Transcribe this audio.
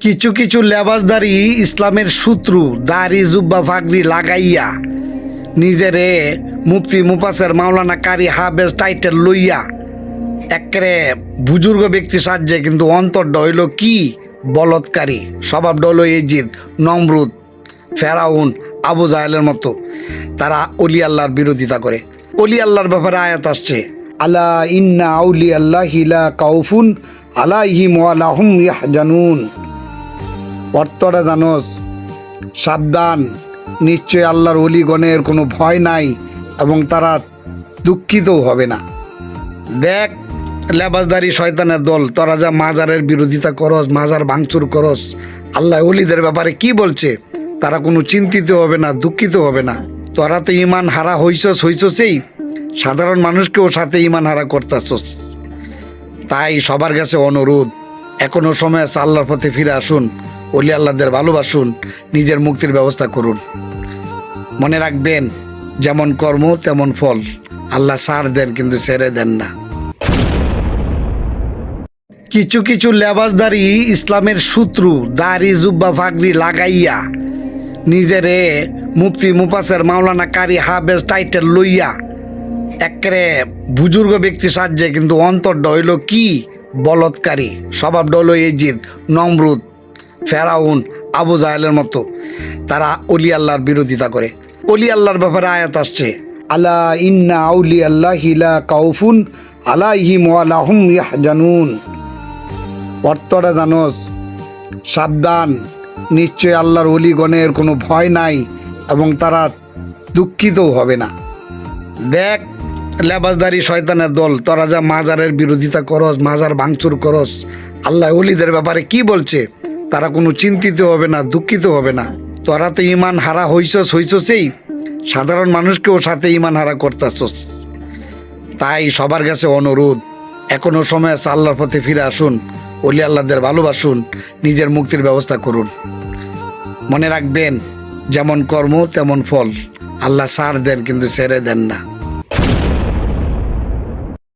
কিছু কিছু লেবাসদারি ইসলামের শত্রু দাড়ি জুব্বা ফাগরি লাগাইয়া নিজেরে মুফতি মুফাসের মাওলানা কারি হাফেজ টাইটেল লইয়া একেবারে বুজুর্গ ব্যক্তি সাজছে, কিন্তু অন্তরটা হইল কি বলৎকারী, স্বভাবটা হলো ইজিদ, নমরুদ, ফেরাউন, আবু জাহেলের মতো। তারা অলি আল্লাহর বিরোধিতা করে। অলি আল্লাহর ব্যাপারে আয়াত আসছে, আলা ইন্না আউলি আল্লাহি লা কাউফুন আলাইহিম ওয়া লা হুম ইয়াহজানুন। অর্থটা জানোস? সাবধান, নিশ্চয় আল্লাহর অলিগণের কোনো ভয় নাই এবং তারা দুঃখিতও হবে না। দেখ লেবাসদারি শয়তানের দল, তোরা যা মাজারের বিরোধিতা করস, মাজার ভাঙচুর করস, আল্লাহ অলিদের ব্যাপারে কি বলছে? তারা কোনো চিন্তিত হবে না, দুঃখিত হবে না। তোরা তো ইমান হারা হইছই, সাধারণ মানুষকেও সাথে ইমান হারা করতেছস। তাই সবার কাছে অনুরোধ, এখনো সময় আছে, আল্লাহর পথে ফিরে আসুন, অলি আল্লাহদের ভালোবাসুন, নিজের মুক্তির ব্যবস্থা করুন। মনে রাখবেন, যেমন কর্ম তেমন ফল। আল্লাহ ছাড় দেন কিন্তু ছেড়ে দেন না। কিছু কিছু লেবাসদারি ইসলামের শত্রু দাড়ি জুব্বা ফাগরি লাগাইয়া নিজেরে মুফতি মুফাসের মাওলানা কারি হাফেজ টাইটেল লইয়া একেবারে বুজুর্গ ব্যক্তি সাজছে, কিন্তু অন্তরটা হইল কি বলৎকারী, স্বভাবটা হলো ইজিদ, নমরুদ, ফেরাউন, আবু জাহেলের মতো। তারা অলি আল্লাহর বিরোধিতা করে। অলি আল্লাহর ব্যাপারে আয়াত আসছে, আলা ইন্না আউলি আল্লাহি লা কাউফুন আলাইহিম ওয়া লা হুম ইয়াহজানুন। অর্থটা জানোস? সাবধান, নিশ্চয় আল্লাহর অলিগণের কোনো ভয় নাই এবং তারা দুঃখিতও হবে না। দেখ লেবাসদারি শয়তানের দল, তোরা যা মাজারের বিরোধিতা করস, মাজার ভাঙচুর করস, আল্লাহ অলিদের ব্যাপারে কি বলছে? তারা কোনো চিন্তিত হবে না, দুঃখিত হবে না। তোরা তো ইমান হারা হইছই, সাধারণ মানুষকেও সাথে ইমান হারা করতেছস। তাই সবার কাছে অনুরোধ, এখনো সময় আছে, আল্লাহর পথে ফিরে আসুন, অলি আল্লাহদের ভালোবাসুন, নিজের মুক্তির ব্যবস্থা করুন। মনে রাখবেন, যেমন কর্ম তেমন ফল। আল্লাহ ছাড় দেন কিন্তু ছেড়ে দেন না।